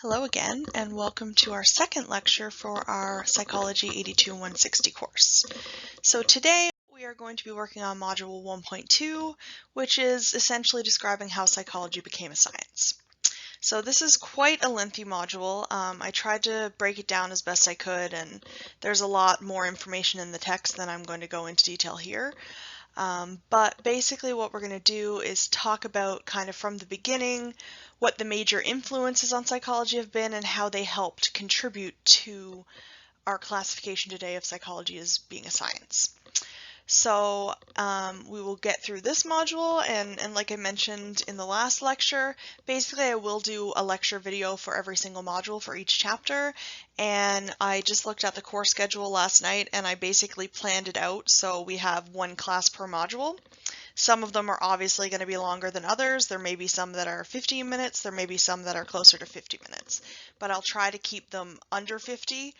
Hello again, and welcome to our second lecture for our Psychology 82 and 160 course. So today we are going to be working on Module 1.2, which is essentially describing how psychology became a science. So this is quite a lengthy module. I tried to break it down as best I could, and there's a lot more information in the text than I'm going to go into detail here. But basically what we're going to do is talk about kind of from the beginning what the major influences on psychology have been and how they helped contribute to our classification today of psychology as being a science. So we will get through this module, and like I mentioned in the last lecture, basically I will do a lecture video for every single module for each chapter, and I just looked at the course schedule last night and I basically planned it out so we have one class per module. Some of them are obviously going to be longer than others. There may be some that are 15 minutes, there may be some that are closer to 50 minutes, but I'll try to keep them under 50.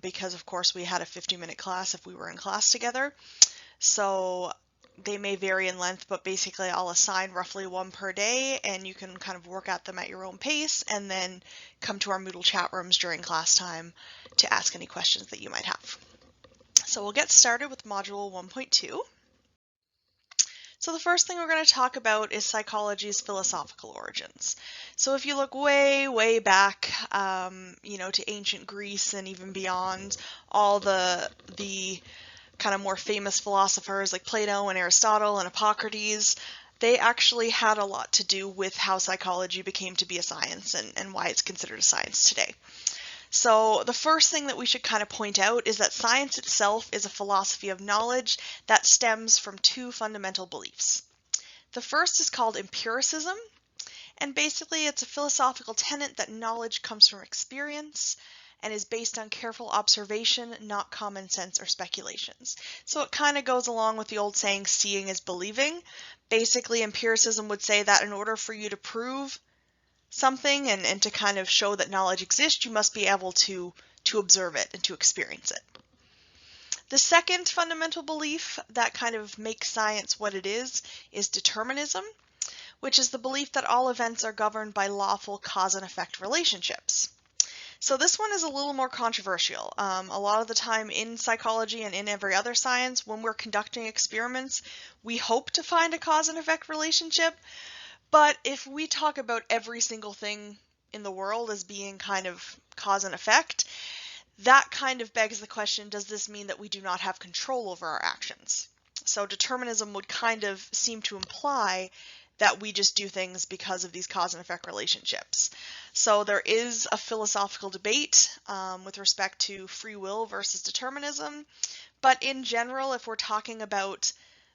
Because of course we had a 50-minute class if we were in class together. So they may vary in length, but basically I'll assign roughly one per day and you can kind of work at them at your own pace and then come to our Moodle chat rooms during class time to ask any questions that you might have. So we'll get started with Module 1.2. So the first thing we're going to talk about is psychology's philosophical origins. So if you look way back, to ancient Greece and even beyond, all the kind of more famous philosophers like Plato and Aristotle and Hippocrates, they actually had a lot to do with how psychology became to be a science and why it's considered a science today. So the first thing that we should kind of point out is that science itself is a philosophy of knowledge that stems from two fundamental beliefs. The first is called empiricism, and basically it's a philosophical tenet that knowledge comes from experience and is based on careful observation, not common sense or speculations. So it kind of goes along with the old saying, seeing is believing. Basically, empiricism would say that in order for you to prove something and to kind of show that knowledge exists, you must be able to observe it and to experience it. The second fundamental belief that kind of makes science what it is determinism, which is the belief that all events are governed by lawful cause and effect relationships. So this one is a little more controversial. A lot of the time in psychology and in every other science, when we're conducting experiments, we hope to find a cause and effect relationship. But if we talk about every single thing in the world as being kind of cause and effect, that kind of begs the question, does this mean that we do not have control over our actions? So determinism would kind of seem to imply that we just do things because of these cause and effect relationships. So there is a philosophical debate with respect to free will versus determinism, but in general, if we're talking about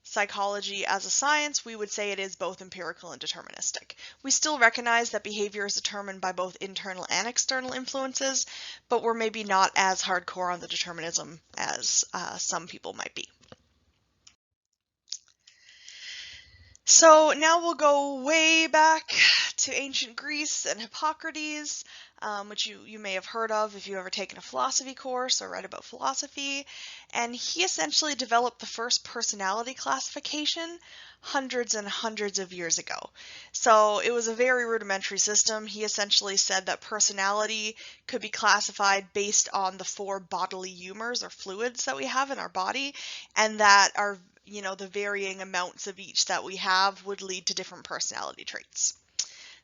psychology as a science, we would say it is both empirical and deterministic. We still recognize that behavior is determined by both internal and external influences, but we're maybe not as hardcore on the determinism as some people might be. So now we'll go way back to ancient Greece and Hippocrates, which you may have heard of if you've ever taken a philosophy course or read about philosophy. And he essentially developed the first personality classification hundreds and hundreds of years ago. So it was a very rudimentary system. He essentially said that personality could be classified based on the 4 bodily humors or fluids that we have in our body, and that our the varying amounts of each that we have would lead to different personality traits.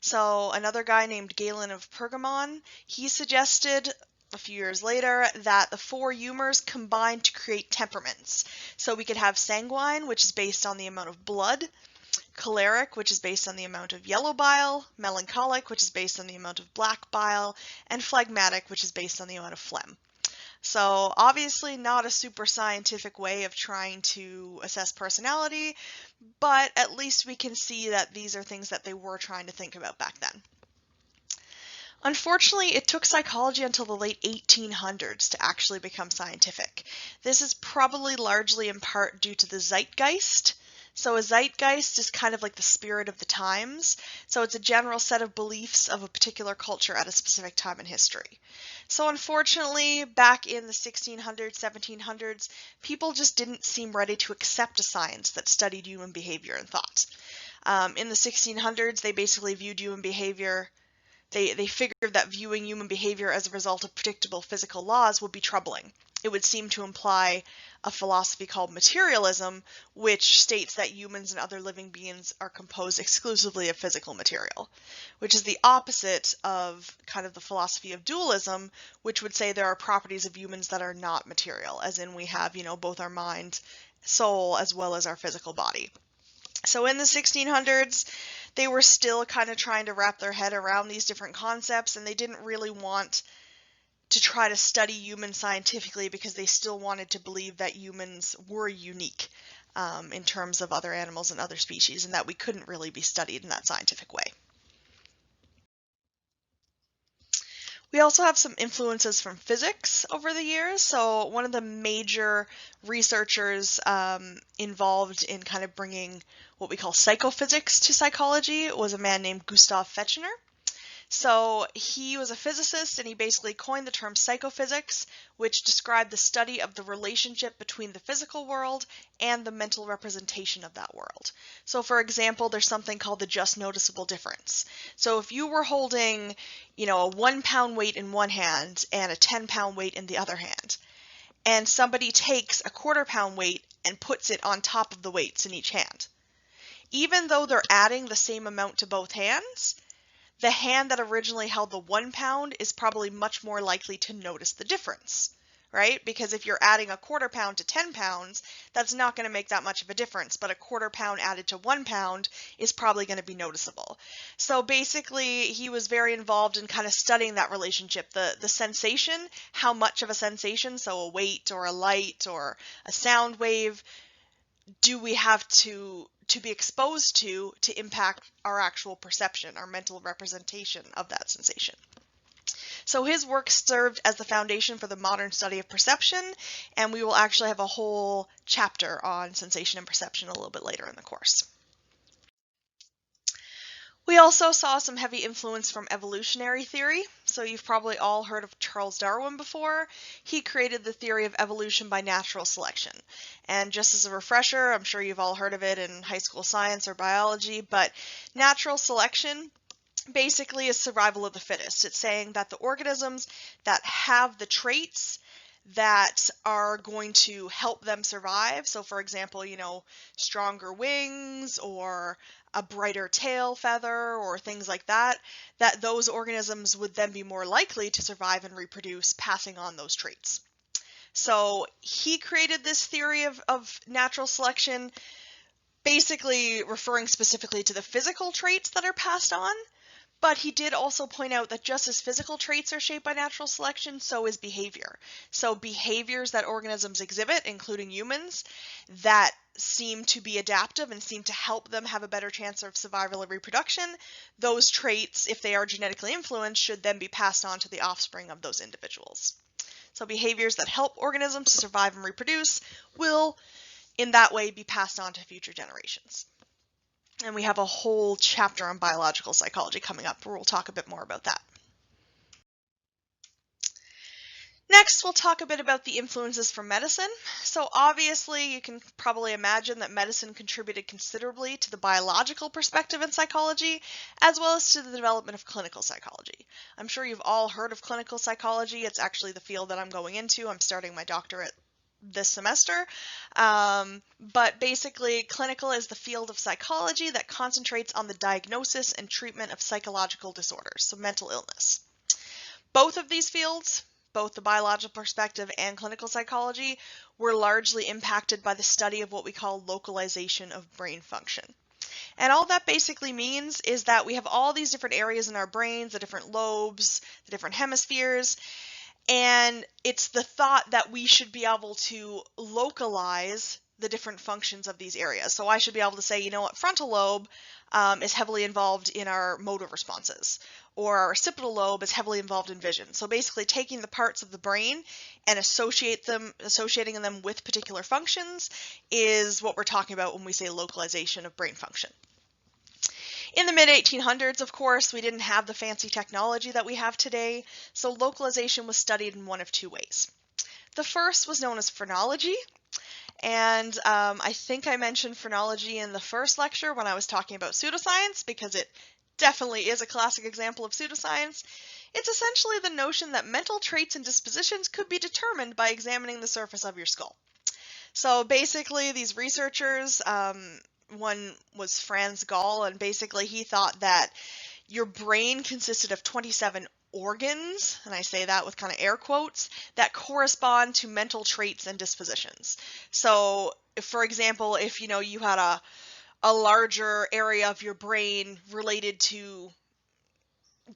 So another guy named Galen of Pergamon, he suggested a few years later that the 4 humors combine to create temperaments. So we could have sanguine, which is based on the amount of blood, choleric, which is based on the amount of yellow bile, melancholic, which is based on the amount of black bile, and phlegmatic, which is based on the amount of phlegm. So obviously not a super scientific way of trying to assess personality, but at least we can see that these are things that they were trying to think about back then. Unfortunately, it took psychology until the late 1800s to actually become scientific. This is probably largely in part due to the zeitgeist. So a zeitgeist is kind of like the spirit of the times. So it's a general set of beliefs of a particular culture at a specific time in history. So unfortunately, back in the 1600s, 1700s, people just didn't seem ready to accept a science that studied human behavior and thought. In the 1600s, they basically viewed human behavior they figured that viewing human behavior as a result of predictable physical laws would be troubling. It would seem to imply a philosophy called materialism, which states that humans and other living beings are composed exclusively of physical material, which is the opposite of kind of the philosophy of dualism, which would say there are properties of humans that are not material, as in we have, both our mind, soul, as well as our physical body. So in the 1600s, they were still kind of trying to wrap their head around these different concepts, and they didn't really want to try to study humans scientifically because they still wanted to believe that humans were unique in terms of other animals and other species, and that we couldn't really be studied in that scientific way. We also have some influences from physics over the years. So one of the major researchers involved in kind of bringing what we call psychophysics to psychology was a man named Gustav Fechner. So he was a physicist, and he basically coined the term psychophysics, which described the study of the relationship between the physical world and the mental representation of that world. So for example, there's something called the just noticeable difference. So if you were holding, a 1 pound weight in one hand and a 10-pound weight in the other hand, and somebody takes a 1/4 pound weight and puts it on top of the weights in each hand, even though they're adding the same amount to both hands, the hand that originally held the 1 pound is probably much more likely to notice the difference, right? Because if you're adding a 1/4 pound to 10 pounds, that's not going to make that much of a difference, but a 1/4 pound added to 1 pound is probably going to be noticeable. So basically, he was very involved in kind of studying that relationship, the sensation, how much of a sensation, so a weight or a light or a sound wave, do we have to be exposed to impact our actual perception, our mental representation of that sensation. So his work served as the foundation for the modern study of perception, and we will actually have a whole chapter on sensation and perception a little bit later in the course. We also saw some heavy influence from evolutionary theory. So you've probably all heard of Charles Darwin before. He created the theory of evolution by natural selection. And just as a refresher, I'm sure you've all heard of it in high school science or biology, but natural selection basically is survival of the fittest. It's saying that the organisms that have the traits that are going to help them survive. So for example, stronger wings or a brighter tail feather or things like that, that those organisms would then be more likely to survive and reproduce, passing on those traits. So he created this theory of natural selection, basically referring specifically to the physical traits that are passed on. But he did also point out that just as physical traits are shaped by natural selection, so is behavior. So behaviors that organisms exhibit, including humans, that seem to be adaptive and seem to help them have a better chance of survival and reproduction, those traits, if they are genetically influenced, should then be passed on to the offspring of those individuals. So behaviors that help organisms to survive and reproduce will, in that way, be passed on to future generations. And we have a whole chapter on biological psychology coming up where we'll talk a bit more about that. Next, we'll talk a bit about the influences from medicine. So obviously, you can probably imagine that medicine contributed considerably to the biological perspective in psychology, as well as to the development of clinical psychology. I'm sure you've all heard of clinical psychology. It's actually the field that I'm going into. I'm starting my doctorate this semester, but basically clinical is the field of psychology that concentrates on the diagnosis and treatment of psychological disorders, so mental illness. Both of these fields, both the biological perspective and clinical psychology, were largely impacted by the study of what we call localization of brain function. And all that basically means is that we have all these different areas in our brains, the different lobes, the different hemispheres, and it's the thought that we should be able to localize the different functions of these areas. So I should be able to say, frontal lobe is heavily involved in our motor responses, or our occipital lobe is heavily involved in vision. So basically taking the parts of the brain and associating them with particular functions is what we're talking about when we say localization of brain function. In the mid-1800s, of course, we didn't have the fancy technology that we have today, so localization was studied in one of two ways. The first was known as phrenology, and I think I mentioned phrenology in the first lecture when I was talking about pseudoscience, because it definitely is a classic example of pseudoscience. It's essentially the notion that mental traits and dispositions could be determined by examining the surface of your skull. So basically, these researchers, one was Franz Gall, and basically he thought that your brain consisted of 27 organs, and I say that with kind of air quotes, that correspond to mental traits and dispositions. So, for example, if you had a larger area of your brain related to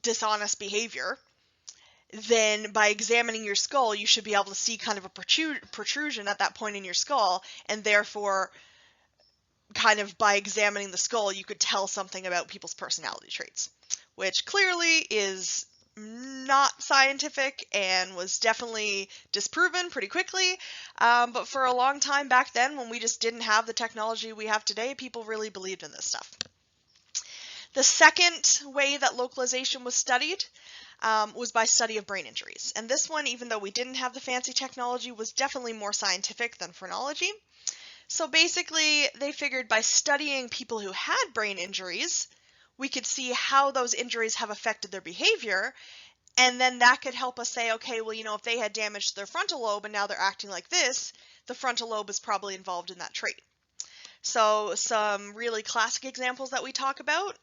dishonest behavior, then by examining your skull, you should be able to see kind of a protrusion at that point in your skull, and therefore, kind of by examining the skull, you could tell something about people's personality traits, which clearly is not scientific and was definitely disproven pretty quickly. But for a long time back then, when we just didn't have the technology we have today, people really believed in this stuff. The second way that localization was studied was by study of brain injuries. And this one, even though we didn't have the fancy technology, was definitely more scientific than phrenology. So basically, they figured by studying people who had brain injuries, we could see how those injuries have affected their behavior, and then that could help us say, okay, well, if they had damage to their frontal lobe and now they're acting like this, the frontal lobe is probably involved in that trait. So some really classic examples that we talk about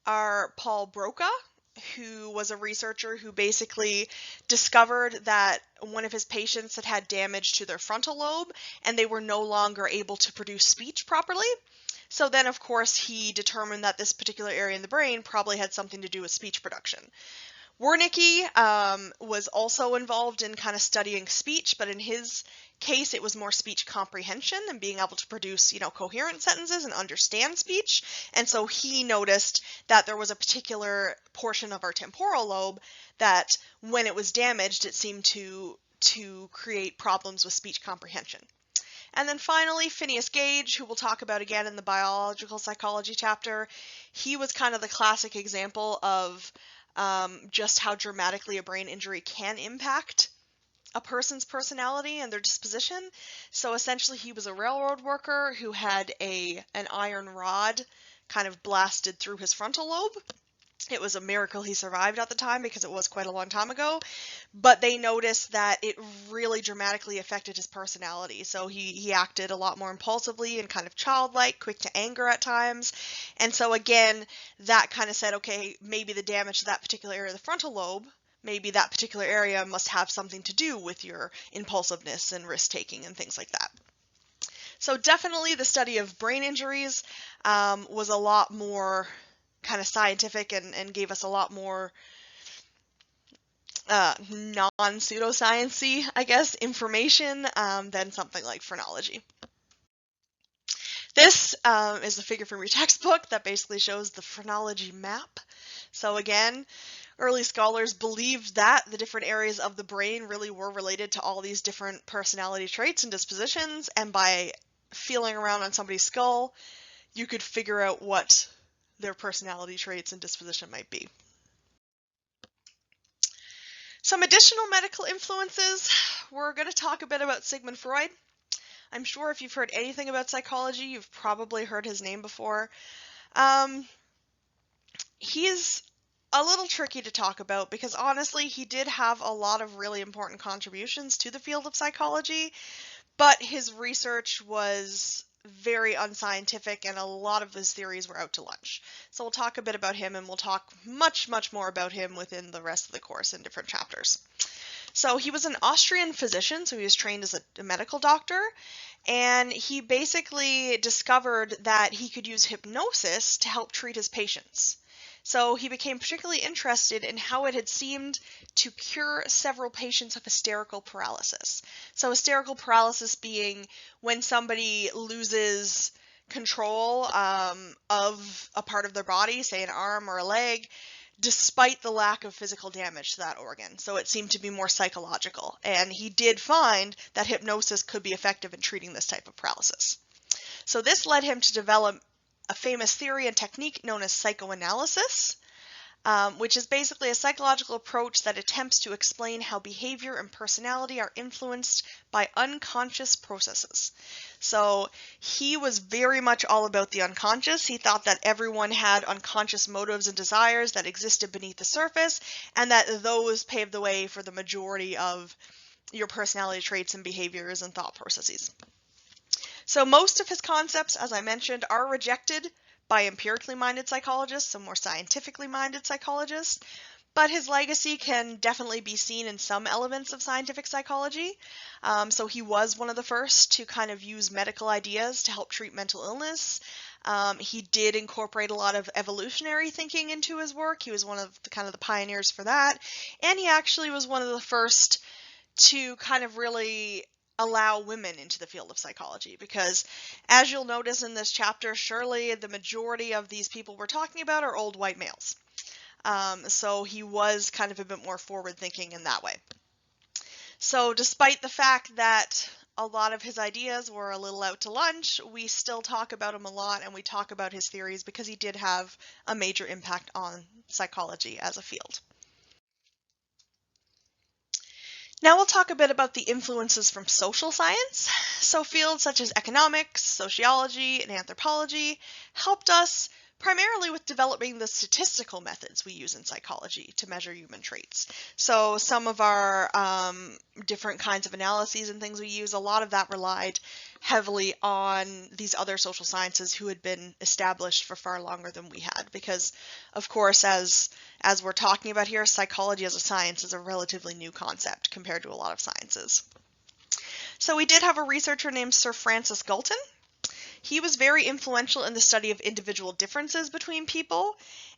are Paul Broca, who was a researcher who basically discovered that one of his patients had had damage to their frontal lobe and they were no longer able to produce speech properly. So then, of course, he determined that this particular area in the brain probably had something to do with speech production. Wernicke was also involved in kind of studying speech, but in his case, it was more speech comprehension and being able to produce, coherent sentences and understand speech. And so he noticed that there was a particular portion of our temporal lobe that when it was damaged, it seemed to create problems with speech comprehension. And then finally, Phineas Gage, who we'll talk about again in the biological psychology chapter, he was kind of the classic example of just how dramatically a brain injury can impact a person's personality and their disposition. So essentially, he was a railroad worker who had an iron rod kind of blasted through his frontal lobe. It was a miracle he survived at the time because it was quite a long time ago, but they noticed that it really dramatically affected his personality. So he acted a lot more impulsively and kind of childlike, quick to anger at times. And so again, that kind of said, okay, maybe the damage to that particular area of the frontal lobe, maybe that particular area must have something to do with your impulsiveness and risk-taking and things like that. So definitely the study of brain injuries was a lot more kind of scientific and gave us a lot more non-pseudoscience-y, I guess, information than something like phrenology. This is a figure from your textbook that basically shows the phrenology map. So again, early scholars believed that the different areas of the brain really were related to all these different personality traits and dispositions, and by feeling around on somebody's skull, you could figure out what their personality traits and disposition might be. Some additional medical influences. We're going to talk a bit about Sigmund Freud. I'm sure if you've heard anything about psychology, you've probably heard his name before. He's a little tricky to talk about because honestly, he did have a lot of really important contributions to the field of psychology, but his research was very unscientific and a lot of his theories were out to lunch. So we'll talk a bit about him and we'll talk much more about him within the rest of the course in different chapters. So he was an Austrian physician, so he was trained as a medical doctor, and he basically discovered that he could use hypnosis to help treat his patients. So he became particularly interested in how it had seemed to cure several patients of hysterical paralysis. So hysterical paralysis being when somebody loses control of a part of their body, say an arm or a leg, despite the lack of physical damage to that organ. So it seemed to be more psychological. And he did find that hypnosis could be effective in treating this type of paralysis. So this led him to develop a famous theory and technique known as psychoanalysis. which is basically a psychological approach that attempts to explain how behavior and personality are influenced by unconscious processes. So he was very much all about the unconscious. He thought that everyone had unconscious motives and desires that existed beneath the surface, and that those paved the way for the majority of your personality traits and behaviors and thought processes. So most of his concepts, as I mentioned, are rejected by empirically minded psychologists, so more scientifically minded psychologists, but his legacy can definitely be seen in some elements of scientific psychology. So he was one of the first to kind of use medical ideas to help treat mental illness. He did incorporate a lot of evolutionary thinking into his work. He was one of the kind of the pioneers for that, and he actually was one of the first to kind of really allow women into the field of psychology, because as you'll notice in this chapter, surely the majority of these people we're talking about are old white males. So he was kind of a bit more forward thinking in that way. So despite the fact that a lot of his ideas were a little out to lunch, we still talk about him a lot, and we talk about his theories because he did have a major impact on psychology as a field. Now we'll talk a bit about the influences from social science. So fields such as economics, sociology, and anthropology helped us primarily with developing the statistical methods we use in psychology to measure human traits. So some of our different kinds of analyses and things we use, a lot of that relied heavily on these other social sciences who had been established for far longer than we had, because of course, as we're talking about here, psychology as a science is a relatively new concept compared to a lot of sciences. So we did have a researcher named Sir Francis Galton. He was very influential in the study of individual differences between people,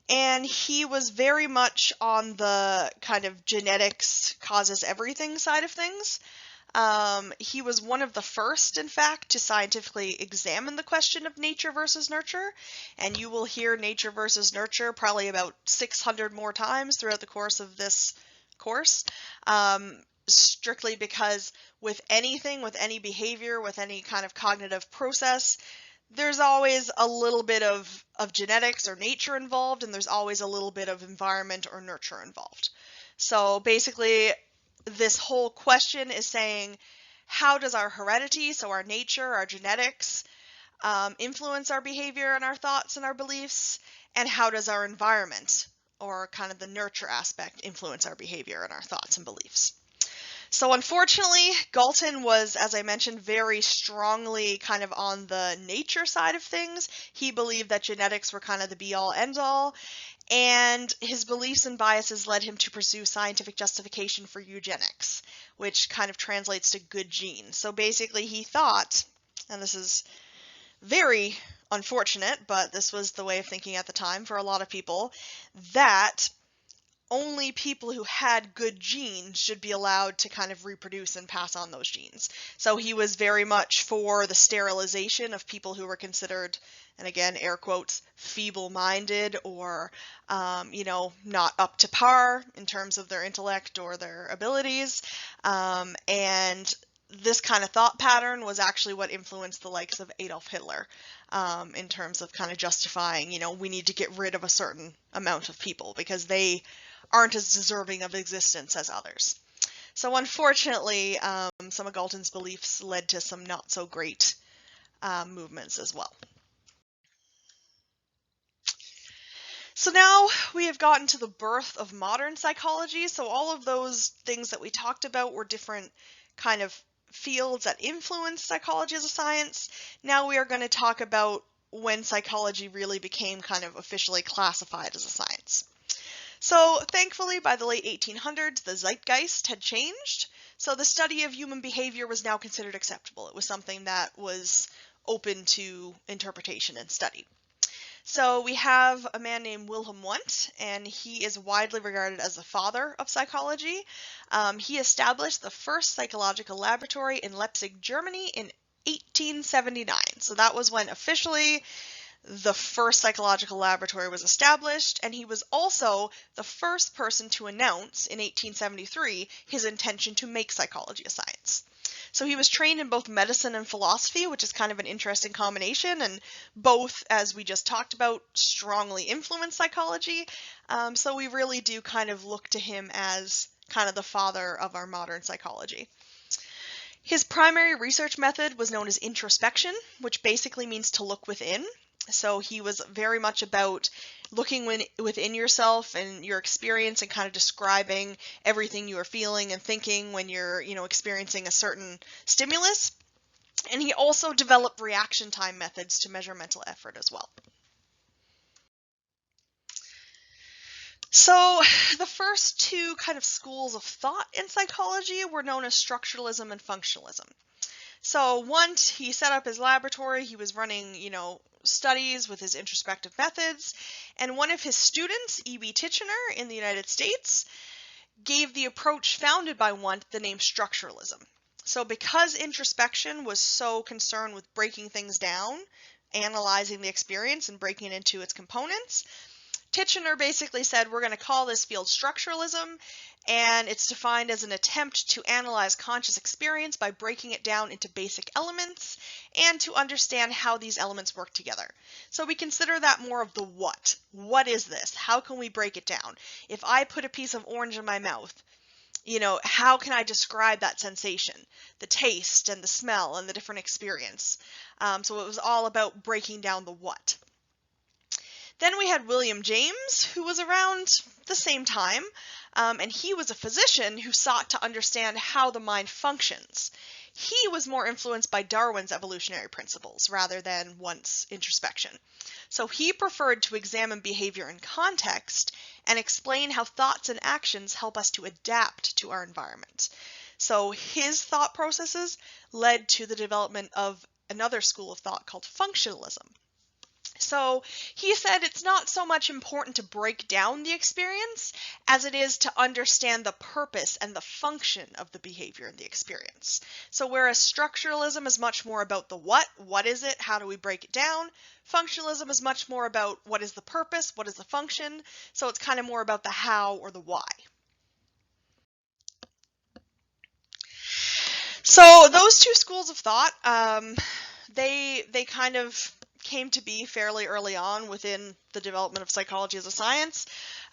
and he was very much on the kind of genetics causes everything side of things. He was one of the first, in fact, to scientifically examine the question of nature versus nurture, and you will hear nature versus nurture probably about 600 more times throughout the course of this course, strictly because with anything, with any behavior, with any kind of cognitive process, there's always a little bit of genetics or nature involved, and there's always a little bit of environment or nurture involved. So basically, this whole question is saying, how does our heredity, so our nature, our genetics, influence our behavior and our thoughts and our beliefs, and how does our environment, or kind of the nurture aspect, influence our behavior and our thoughts and beliefs? So unfortunately, Galton was, as I mentioned, very strongly kind of on the nature side of things. He believed that genetics were kind of the be-all, end-all, and his beliefs and biases led him to pursue scientific justification for eugenics, which kind of translates to good genes. So basically he thought, and this is very unfortunate, but this was the way of thinking at the time for a lot of people, that only people who had good genes should be allowed to kind of reproduce and pass on those genes. So he was very much for the sterilization of people who were considered, and again, air quotes, feeble-minded or, not up to par in terms of their intellect or their abilities. And this kind of thought pattern was actually what influenced the likes of Adolf Hitler in terms of kind of justifying, we need to get rid of a certain amount of people because they aren't as deserving of existence as others. So unfortunately, some of Galton's beliefs led to some not so great movements as well. So now we have gotten to the birth of modern psychology. So all of those things that we talked about were different kind of fields that influence psychology as a science. Now we are going to talk about when psychology really became kind of officially classified as a science. So thankfully, by the late 1800s, the zeitgeist had changed. So the study of human behavior was now considered acceptable. It was something that was open to interpretation and study. So we have a man named Wilhelm Wundt, and he is widely regarded as the father of psychology. He established the first psychological laboratory in Leipzig, Germany in 1879. So that was when officially the first psychological laboratory was established, and he was also the first person to announce in 1873 his intention to make psychology a science. So he was trained in both medicine and philosophy, which is kind of an interesting combination, and both, as we just talked about, strongly influence psychology. So we really do kind of look to him as kind of the father of our modern psychology. His primary research method was known as introspection, which basically means to look within. So he was very much about looking within yourself and your experience and kind of describing everything you are feeling and thinking when you're, experiencing a certain stimulus. And he also developed reaction time methods to measure mental effort as well. So the first two kind of schools of thought in psychology were known as structuralism and functionalism. So once he set up his laboratory, he was running, studies with his introspective methods, and one of his students, E.B. Titchener in the United States, gave the approach founded by Wundt the name structuralism. So because introspection was so concerned with breaking things down, analyzing the experience and breaking it into its components, Titchener basically said, we're going to call this field structuralism, and it's defined as an attempt to analyze conscious experience by breaking it down into basic elements and to understand how these elements work together. So we consider that more of the what. What is this? How can we break it down? If I put a piece of orange in my mouth, how can I describe that sensation, the taste and the smell and the different experience? So it was all about breaking down the what. Then we had William James, who was around the same time, and he was a physician who sought to understand how the mind functions. He was more influenced by Darwin's evolutionary principles rather than Wundt's introspection. So he preferred to examine behavior in context and explain how thoughts and actions help us to adapt to our environment. So his thought processes led to the development of another school of thought called functionalism. So he said it's not so much important to break down the experience as it is to understand the purpose and the function of the behavior in the experience. So whereas structuralism is much more about the what is it, how do we break it down, functionalism is much more about what is the purpose, what is the function, so it's kind of more about the how or the why. So those two schools of thought, they kind of came to be fairly early on within the development of psychology as a science.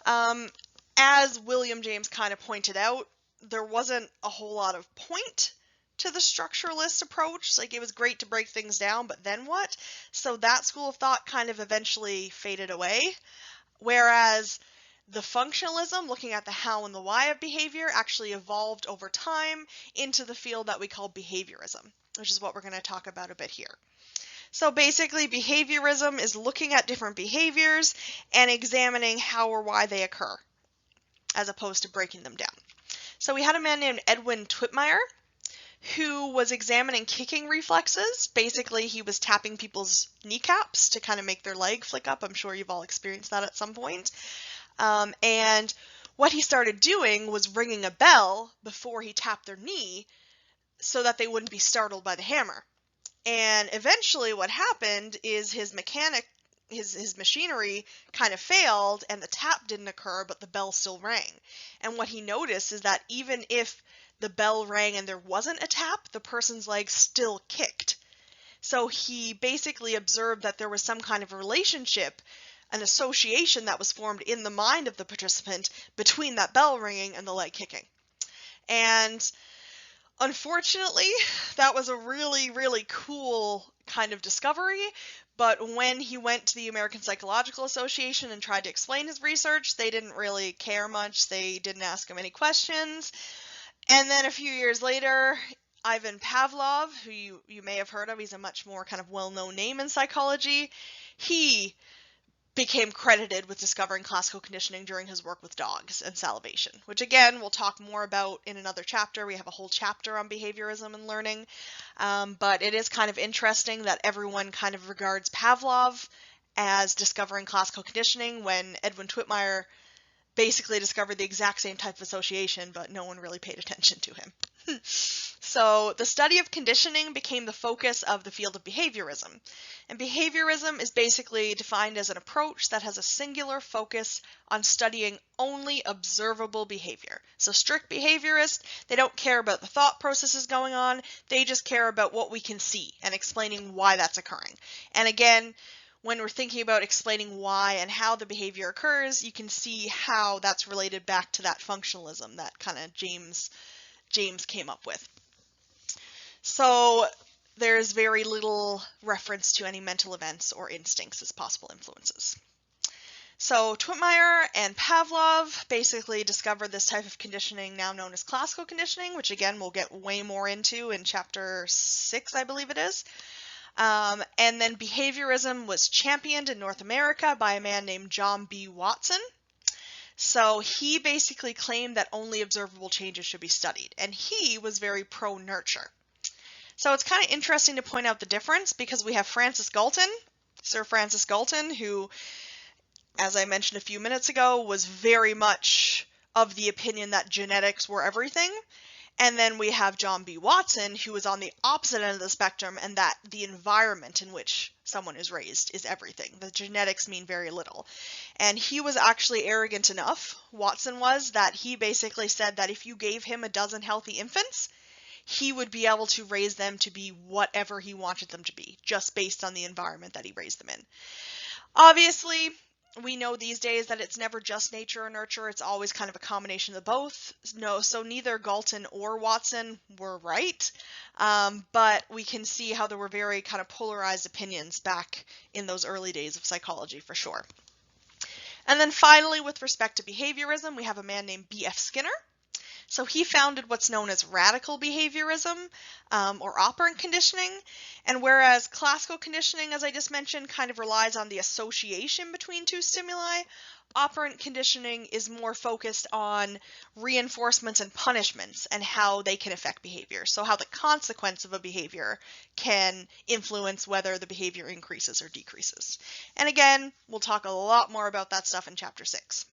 As William James kind of pointed out, there wasn't a whole lot of point to the structuralist approach. Like, it was great to break things down, but then what? So that school of thought kind of eventually faded away, whereas the functionalism, looking at the how and the why of behavior, actually evolved over time into the field that we call behaviorism, which is what we're going to talk about a bit here. So basically, behaviorism is looking at different behaviors and examining how or why they occur, as opposed to breaking them down. So we had a man named Edwin Twittmeyer who was examining kicking reflexes. Basically, he was tapping people's kneecaps to kind of make their leg flick up. I'm sure you've all experienced that at some point. And what he started doing was ringing a bell before he tapped their knee so that they wouldn't be startled by the hammer. And eventually what happened is his machinery kind of failed and the tap didn't occur, but the bell still rang. And what he noticed is that even if the bell rang and there wasn't a tap, the person's leg still kicked. So he basically observed that there was some kind of relationship, an association that was formed in the mind of the participant between that bell ringing and the leg kicking. And unfortunately, that was a really, really cool kind of discovery, but when he went to the American Psychological Association and tried to explain his research, they didn't really care much. They didn't ask him any questions. And then a few years later, Ivan Pavlov, who you may have heard of, he's a much more kind of well-known name in psychology, he became credited with discovering classical conditioning during his work with dogs and salivation, which again we'll talk more about in another chapter. We have a whole chapter on behaviorism and learning, but it is kind of interesting that everyone kind of regards Pavlov as discovering classical conditioning when Edwin Twittmeyer basically discovered the exact same type of association, but no one really paid attention to him. So the study of conditioning became the focus of the field of behaviorism. And behaviorism is basically defined as an approach that has a singular focus on studying only observable behavior. So strict behaviorists, they don't care about the thought processes going on, they just care about what we can see and explaining why that's occurring. And again, when we're thinking about explaining why and how the behavior occurs, you can see how that's related back to that functionalism that kind of James came up with. So there's very little reference to any mental events or instincts as possible influences. So Twitmeyer and Pavlov basically discovered this type of conditioning now known as classical conditioning, which again we'll get way more into in chapter 6, I believe it is. And then behaviorism was championed in North America by a man named John B. Watson. So he basically claimed that only observable changes should be studied, and he was very pro-nurture. So it's kind of interesting to point out the difference because we have Francis Galton, Sir Francis Galton, who, as I mentioned a few minutes ago, was very much of the opinion that genetics were everything. And then we have John B. Watson, who is on the opposite end of the spectrum, and that the environment in which someone is raised is everything. The genetics mean very little. And he was actually arrogant enough, Watson was, that he basically said that if you gave him a dozen healthy infants, he would be able to raise them to be whatever he wanted them to be, just based on the environment that he raised them in. Obviously, we know these days that it's never just nature or nurture, it's always kind of a combination of both. No, so neither Galton or Watson were right, but we can see how there were very kind of polarized opinions back in those early days of psychology for sure. And then finally, with respect to behaviorism, we have a man named B.F. Skinner. So he founded what's known as radical behaviorism, or operant conditioning, and whereas classical conditioning, as I just mentioned, kind of relies on the association between two stimuli, operant conditioning is more focused on reinforcements and punishments and how they can affect behavior. So how the consequence of a behavior can influence whether the behavior increases or decreases. And again, we'll talk a lot more about that stuff in chapter 6.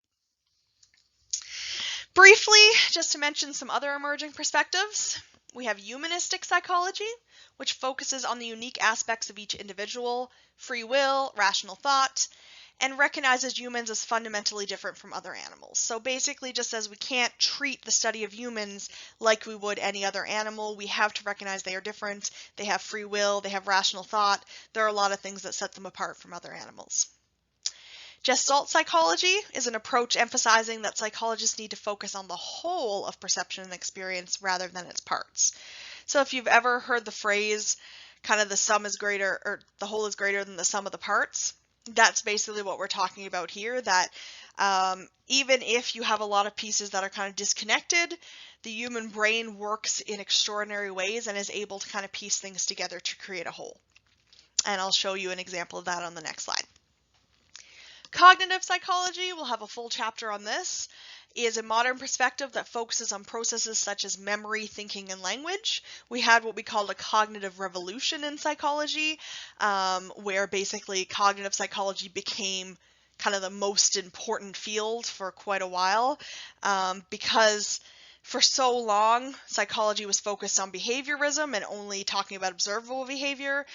Briefly, just to mention some other emerging perspectives, we have humanistic psychology, which focuses on the unique aspects of each individual, free will, rational thought, and recognizes humans as fundamentally different from other animals. So basically, just as we can't treat the study of humans like we would any other animal, we have to recognize they are different, they have free will, they have rational thought, there are a lot of things that set them apart from other animals. Gestalt psychology is an approach emphasizing that psychologists need to focus on the whole of perception and experience rather than its parts. So if you've ever heard the phrase, kind of the sum is greater, or the whole is greater than the sum of the parts, that's basically what we're talking about here, that even if you have a lot of pieces that are kind of disconnected, the human brain works in extraordinary ways and is able to kind of piece things together to create a whole. And I'll show you an example of that on the next slide. Cognitive psychology, we'll have a full chapter on this, is a modern perspective that focuses on processes such as memory, thinking, and language. We had what we called a cognitive revolution in psychology, where basically cognitive psychology became kind of the most important field for quite a while, because for so long, psychology was focused on behaviorism and only talking about observable behavior,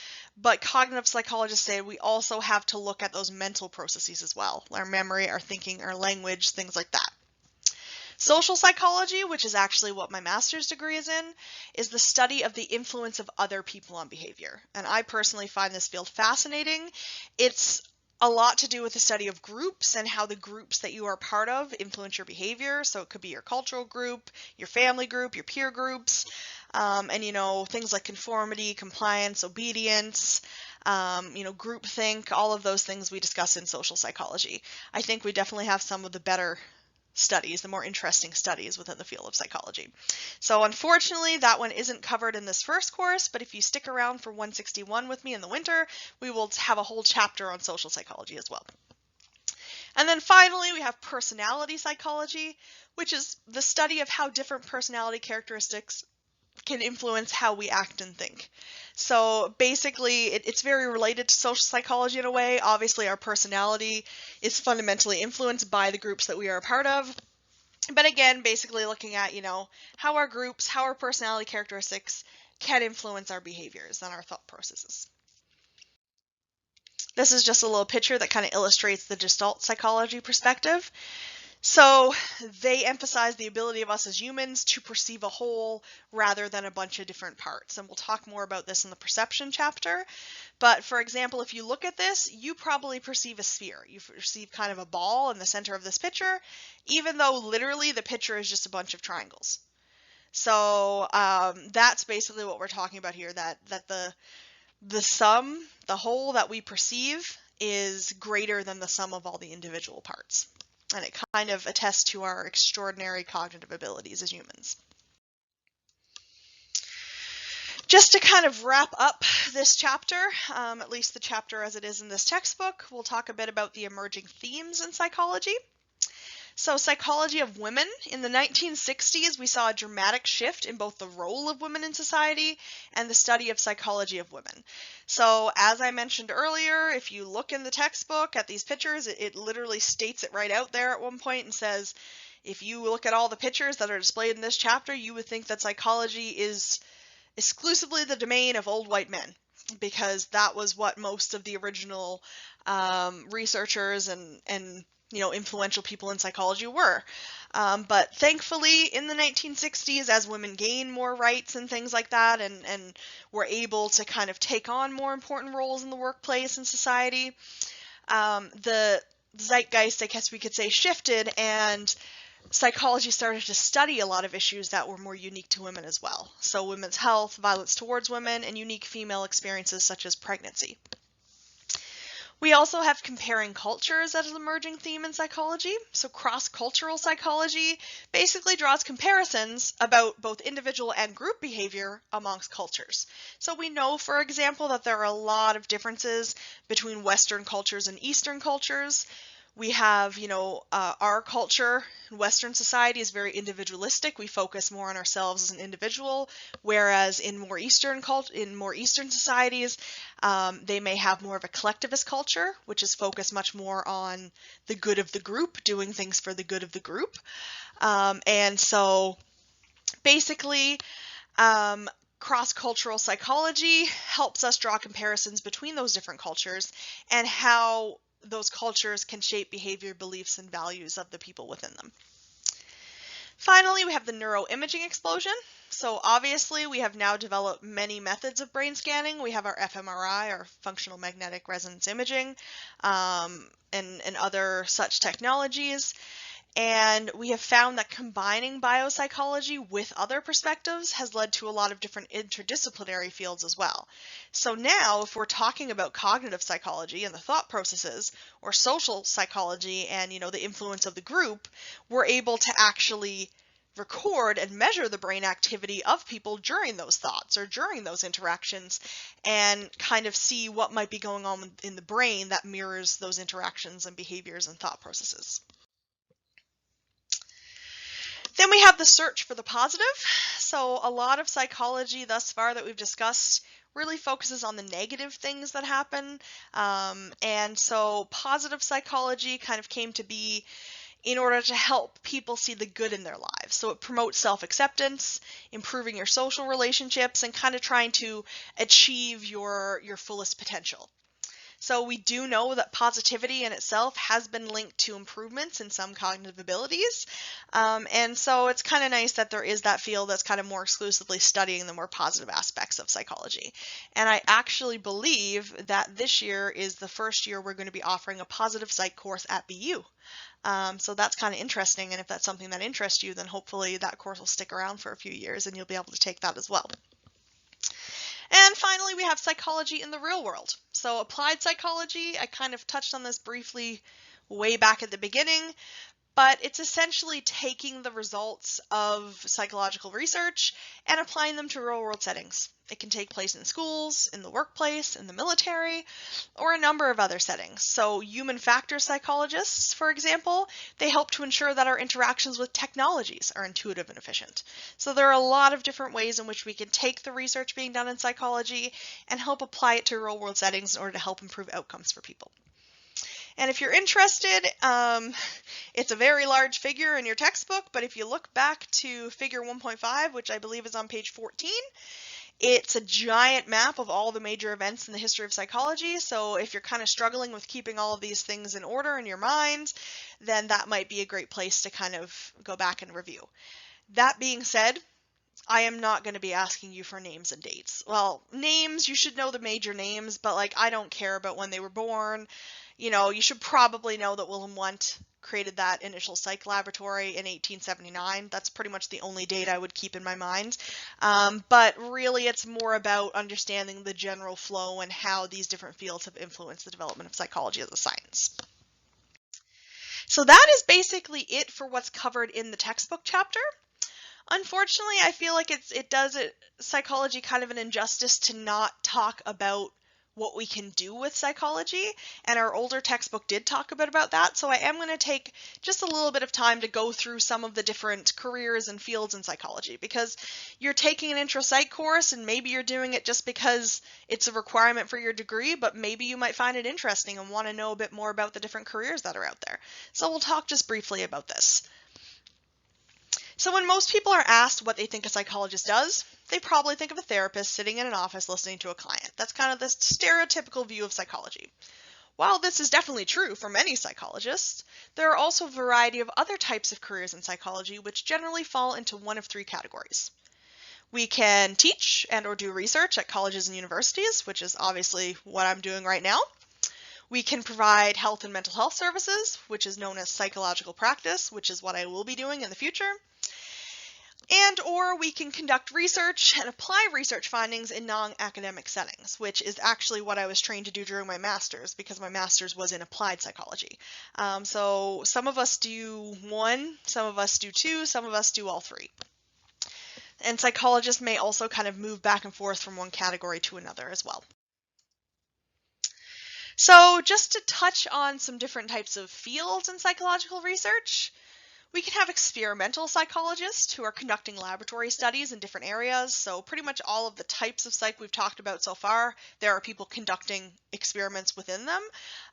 but cognitive psychologists say we also have to look at those mental processes as well, our memory, our thinking, our language, things like that. Social psychology, which is actually what my master's degree is in, is the study of the influence of other people on behavior, and I personally find this field fascinating. It's a lot to do with the study of groups and how the groups that you are part of influence your behavior. So it could be your cultural group, your family group, your peer groups, and things like conformity, compliance, obedience, groupthink, all of those things we discuss in social psychology. I think we definitely have some of the better studies, the more interesting studies within the field of psychology. So unfortunately, that one isn't covered in this first course, but if you stick around for 161 with me in the winter, we will have a whole chapter on social psychology as well. And then finally, we have personality psychology, which is the study of how different personality characteristics can influence how we act and think. So basically, it's very related to social psychology in a way. Obviously, our personality is fundamentally influenced by the groups that we are a part of. But again, basically looking at, how our groups, how our personality characteristics can influence our behaviors and our thought processes. This is just a little picture that kind of illustrates the Gestalt psychology perspective. So they emphasize the ability of us as humans to perceive a whole rather than a bunch of different parts. And we'll talk more about this in the perception chapter. But for example, if you look at this, you probably perceive a sphere. You perceive kind of a ball in the center of this picture, even though literally the picture is just a bunch of triangles. So that's basically what we're talking about here, that the sum, the whole that we perceive, is greater than the sum of all the individual parts. And it kind of attests to our extraordinary cognitive abilities as humans. Just to kind of wrap up this chapter, at least the chapter as it is in this textbook, we'll talk a bit about the emerging themes in psychology. So psychology of women. In the 1960s, we saw a dramatic shift in both the role of women in society and the study of psychology of women. So as I mentioned earlier, if you look in the textbook at these pictures, it literally states it right out there at one point and says, if you look at all the pictures that are displayed in this chapter, you would think that psychology is exclusively the domain of old white men, because that was what most of the original researchers and influential people in psychology were. But thankfully, in the 1960s, as women gained more rights and things like that, and were able to kind of take on more important roles in the workplace and society, the zeitgeist, I guess we could say, shifted, and psychology started to study a lot of issues that were more unique to women as well. So women's health, violence towards women, and unique female experiences such as pregnancy. We also have comparing cultures as an emerging theme in psychology. So cross-cultural psychology basically draws comparisons about both individual and group behavior amongst cultures. So we know, for example, that there are a lot of differences between Western cultures and Eastern cultures. We have, our culture in Western society is very individualistic. We focus more on ourselves as an individual, whereas in more Eastern societies, they may have more of a collectivist culture, which is focused much more on the good of the group, doing things for the good of the group. And so basically, cross-cultural psychology helps us draw comparisons between those different cultures and how those cultures can shape behavior, beliefs, and values of the people within them. Finally, we have the neuroimaging explosion. So obviously, we have now developed many methods of brain scanning. We have our fMRI, our functional magnetic resonance imaging, and other such technologies. And we have found that combining biopsychology with other perspectives has led to a lot of different interdisciplinary fields as well. So now, if we're talking about cognitive psychology and the thought processes, or social psychology and, the influence of the group, we're able to actually record and measure the brain activity of people during those thoughts or during those interactions, and kind of see what might be going on in the brain that mirrors those interactions and behaviors and thought processes. Then we have the search for the positive. So a lot of psychology thus far that we've discussed really focuses on the negative things that happen. And so positive psychology kind of came to be in order to help people see the good in their lives. So it promotes self-acceptance, improving your social relationships, and kind of trying to achieve your fullest potential. So we do know that positivity in itself has been linked to improvements in some cognitive abilities. And so it's kind of nice that there is that field that's kind of more exclusively studying the more positive aspects of psychology. And I actually believe that this year is the first year we're going to be offering a positive psych course at BU. So that's kind of interesting. And if that's something that interests you, then hopefully that course will stick around for a few years and you'll be able to take that as well. And finally, we have psychology in the real world. So applied psychology, I kind of touched on this briefly way back at the beginning, but it's essentially taking the results of psychological research and applying them to real-world settings. It can take place in schools, in the workplace, in the military, or a number of other settings. So human factor psychologists, for example, they help to ensure that our interactions with technologies are intuitive and efficient. So there are a lot of different ways in which we can take the research being done in psychology and help apply it to real-world settings in order to help improve outcomes for people. And if you're interested, it's a very large figure in your textbook, but if you look back to figure 1.5, which I believe is on page 14, it's a giant map of all the major events in the history of psychology. So if you're kind of struggling with keeping all of these things in order in your mind, then that might be a great place to kind of go back and review. That being said, I am not going to be asking you for names and dates. Well, names, you should know the major names, but like I don't care about when they were born. You know, you should probably know that Wilhelm Wundt created that initial psych laboratory in 1879. That's pretty much the only date I would keep in my mind. But really, it's more about understanding the general flow and how these different fields have influenced the development of psychology as a science. So that is basically it for what's covered in the textbook chapter. Unfortunately, I feel like it does psychology kind of an injustice to not talk about what we can do with psychology, and our older textbook did talk a bit about that, so I am going to take just a little bit of time to go through some of the different careers and fields in psychology, because you're taking an intro psych course and maybe you're doing it just because it's a requirement for your degree, but maybe you might find it interesting and want to know a bit more about the different careers that are out there. So we'll talk just briefly about this. So when most people are asked what they think a psychologist does, they probably think of a therapist sitting in an office listening to a client. That's kind of the stereotypical view of psychology. While this is definitely true for many psychologists, there are also a variety of other types of careers in psychology which generally fall into one of three categories. We can teach and or do research at colleges and universities, which is obviously what I'm doing right now. We can provide health and mental health services, which is known as psychological practice, which is what I will be doing in the future. And or we can conduct research and apply research findings in non-academic settings, which is actually what I was trained to do during my master's, because my master's was in applied psychology. So some of us do one, some of us do two, some of us do all three. And psychologists may also kind of move back and forth from one category to another as well. So just to touch on some different types of fields in psychological research, we can have experimental psychologists who are conducting laboratory studies in different areas. So pretty much all of the types of psych we've talked about so far, there are people conducting experiments within them.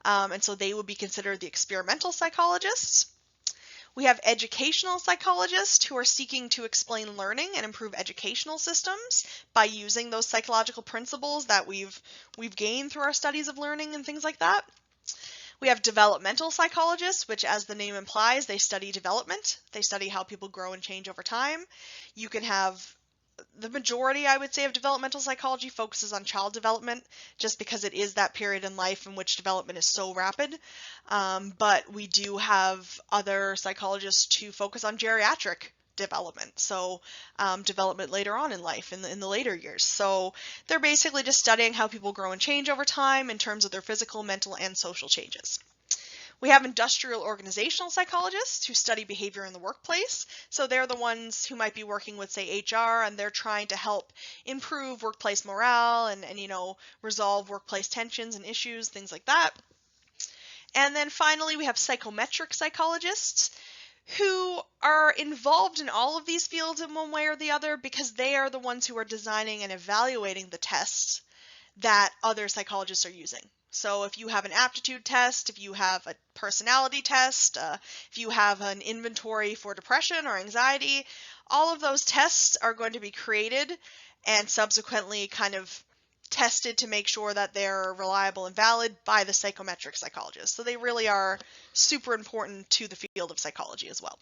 And so they would be considered the experimental psychologists. We have educational psychologists who are seeking to explain learning and improve educational systems by using those psychological principles that we've gained through our studies of learning and things like that. We have developmental psychologists, which, as the name implies, they study development. They study how people grow and change over time. You can have the majority, I would say, of developmental psychology focuses on child development, just because it is that period in life in which development is so rapid. But we do have other psychologists who focus on geriatric development, so development later on in life, in the later years. So they're basically just studying how people grow and change over time in terms of their physical, mental, and social changes. We have industrial organizational psychologists who study behavior in the workplace. So they're the ones who might be working with, say, HR, and they're trying to help improve workplace morale and resolve workplace tensions and issues, things like that. And then finally, we have psychometric psychologists who are involved in all of these fields in one way or the other, because they are the ones who are designing and evaluating the tests that other psychologists are using. So if you have an aptitude test, if you have a personality test, if you have an inventory for depression or anxiety, all of those tests are going to be created and subsequently kind of tested to make sure that they're reliable and valid by the psychometric psychologists. So they really are super important to the field of psychology as well.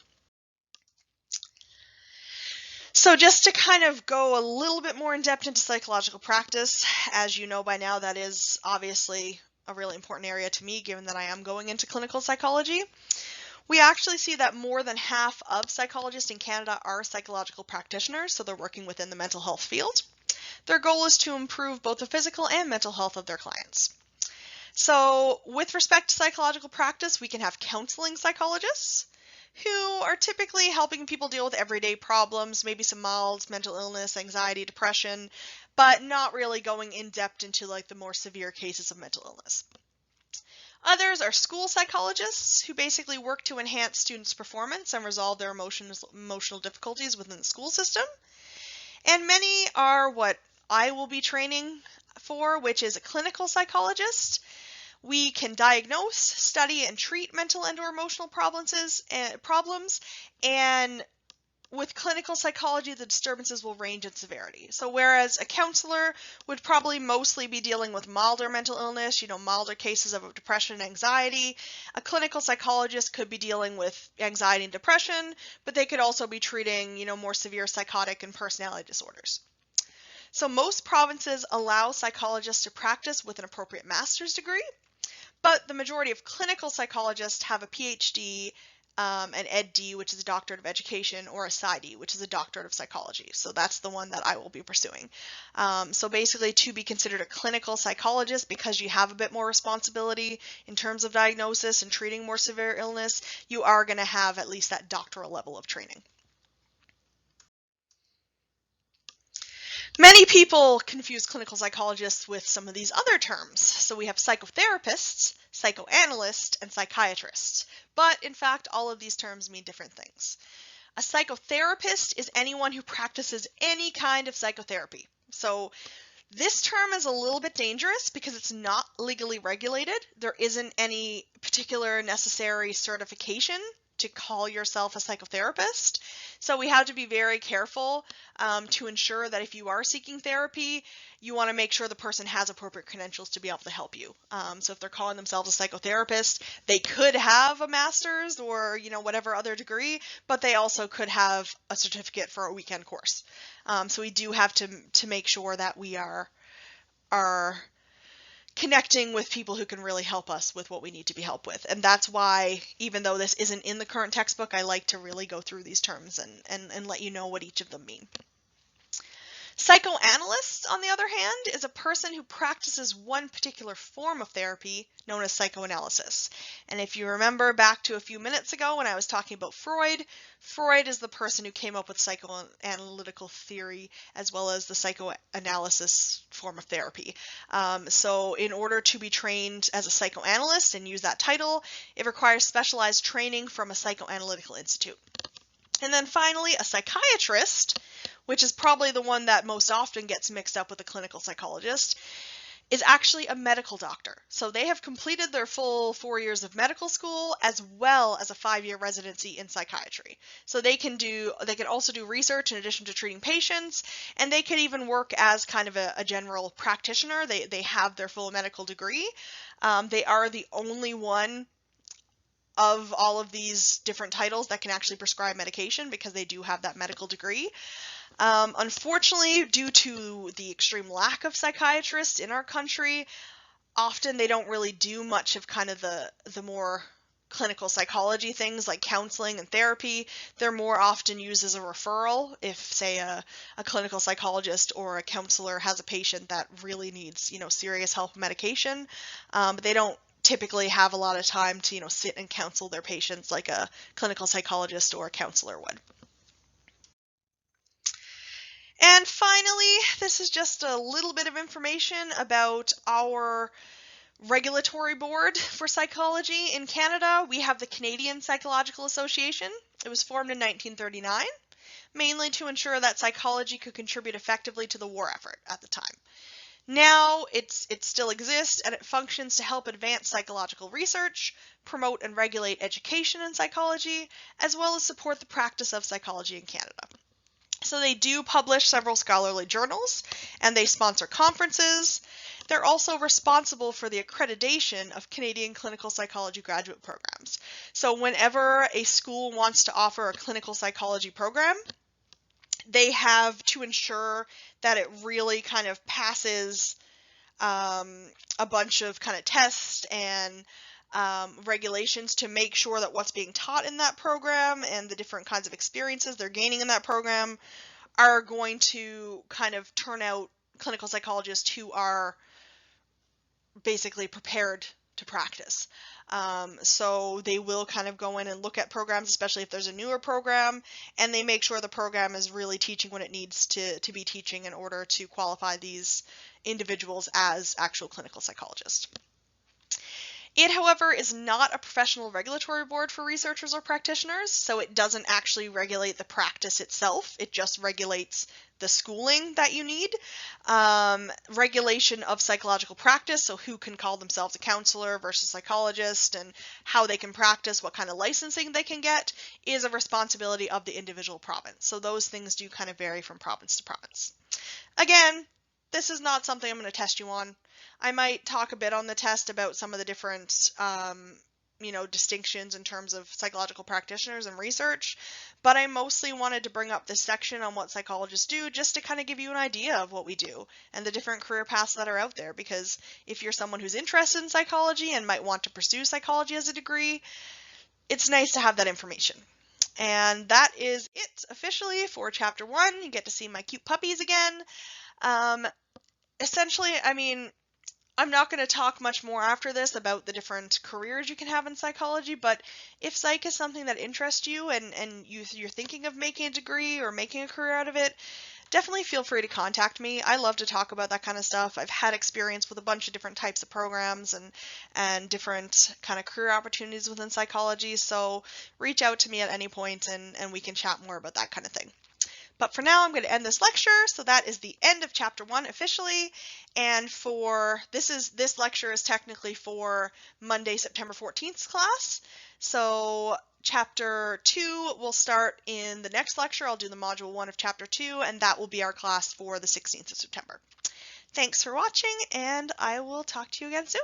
So just to kind of go a little bit more in depth into psychological practice, as you know by now, that is obviously a really important area to me, given that I am going into clinical psychology. We actually see that more than half of psychologists in Canada are psychological practitioners, so they're working within the mental health field. Their goal is to improve both the physical and mental health of their clients. So with respect to psychological practice, we can have counseling psychologists who are typically helping people deal with everyday problems, maybe some mild mental illness, anxiety, depression, but not really going in depth into like the more severe cases of mental illness. Others are school psychologists who basically work to enhance students' performance and resolve their emotional difficulties within the school system. And many are what I will be training for, which is a clinical psychologist, We can diagnose, study, and treat mental and or emotional problems, and with clinical psychology, the disturbances will range in severity. So whereas a counselor would probably mostly be dealing with milder mental illness, milder cases of depression and anxiety, a clinical psychologist could be dealing with anxiety and depression, but they could also be treating, more severe psychotic and personality disorders. So most provinces allow psychologists to practice with an appropriate master's degree, but the majority of clinical psychologists have a PhD, an Ed.D., which is a doctorate of education, or a PsyD, which is a doctorate of psychology. So that's the one that I will be pursuing. So basically, to be considered a clinical psychologist, because you have a bit more responsibility in terms of diagnosis and treating more severe illness, you are going to have at least that doctoral level of training. Many people confuse clinical psychologists with some of these other terms. So we have psychotherapists, psychoanalysts, and psychiatrists. But in fact, all of these terms mean different things. A psychotherapist is anyone who practices any kind of psychotherapy. So this term is a little bit dangerous because it's not legally regulated. There isn't any particular necessary certification to call yourself a psychotherapist. So we have to be very careful to ensure that if you are seeking therapy, you want to make sure the person has appropriate credentials to be able to help you. So if they're calling themselves a psychotherapist, they could have a master's or whatever other degree, but they also could have a certificate for a weekend course. So we do have to make sure that we are connecting with people who can really help us with what we need to be helped with. And that's why, even though this isn't in the current textbook, I like to really go through these terms and let you know what each of them mean. Psychoanalyst, on the other hand, is a person who practices one particular form of therapy known as psychoanalysis. And if you remember back to a few minutes ago when I was talking about Freud, Freud is the person who came up with psychoanalytical theory as well as the psychoanalysis form of therapy. So in order to be trained as a psychoanalyst and use that title, it requires specialized training from a psychoanalytical institute. And then finally, a psychiatrist, which is probably the one that most often gets mixed up with a clinical psychologist, is actually a medical doctor. So they have completed their full 4 years of medical school as well as a 5-year residency in psychiatry. So they can also do research in addition to treating patients, and they could even work as kind of a general practitioner. They have their full medical degree. They are the only one of all of these different titles that can actually prescribe medication because they do have that medical degree. Unfortunately, due to the extreme lack of psychiatrists in our country, often they don't really do much of kind of the more clinical psychology things like counseling and therapy. They're more often used as a referral if, say, a clinical psychologist or a counselor has a patient that really needs, serious help with medication. But they don't typically have a lot of time to, sit and counsel their patients like a clinical psychologist or a counselor would. And finally, this is just a little bit of information about our regulatory board for psychology in Canada. We have the Canadian Psychological Association. It was formed in 1939, mainly to ensure that psychology could contribute effectively to the war effort at the time. Now, it still exists, and it functions to help advance psychological research, promote and regulate education in psychology, as well as support the practice of psychology in Canada. So they do publish several scholarly journals, and they sponsor conferences. They're also responsible for the accreditation of Canadian clinical psychology graduate programs. So whenever a school wants to offer a clinical psychology program, they have to ensure that it really kind of passes a bunch of kind of tests and regulations to make sure that what's being taught in that program and the different kinds of experiences they're gaining in that program are going to kind of turn out clinical psychologists who are basically prepared to practice. So they will kind of go in and look at programs, especially if there's a newer program, and they make sure the program is really teaching what it needs to be teaching in order to qualify these individuals as actual clinical psychologists. It, however, is not a professional regulatory board for researchers or practitioners, so it doesn't actually regulate the practice itself. It just regulates the schooling that you need. Regulation of psychological practice, so who can call themselves a counselor versus psychologist, and how they can practice, what kind of licensing they can get, is a responsibility of the individual province. So those things do kind of vary from province to province. Again, this is not something I'm going to test you on. I might talk a bit on the test about some of the different, distinctions in terms of psychological practitioners and research, but I mostly wanted to bring up this section on what psychologists do just to kind of give you an idea of what we do and the different career paths that are out there, because if you're someone who's interested in psychology and might want to pursue psychology as a degree, it's nice to have that information. And that is it officially for Chapter 1. You get to see my cute puppies again. Essentially, I'm not going to talk much more after this about the different careers you can have in psychology, but if psych is something that interests you and you're thinking of making a degree or making a career out of it, definitely feel free to contact me. I love to talk about that kind of stuff. I've had experience with a bunch of different types of programs and different kind of career opportunities within psychology, so reach out to me at any point and we can chat more about that kind of thing. But for now, I'm going to end this lecture, so that is the end of Chapter 1 officially, and this lecture is technically for Monday, September 14th class, so Chapter 2 will start in the next lecture. I'll do the Module 1 of Chapter 2, and that will be our class for the 16th of September. Thanks for watching, and I will talk to you again soon.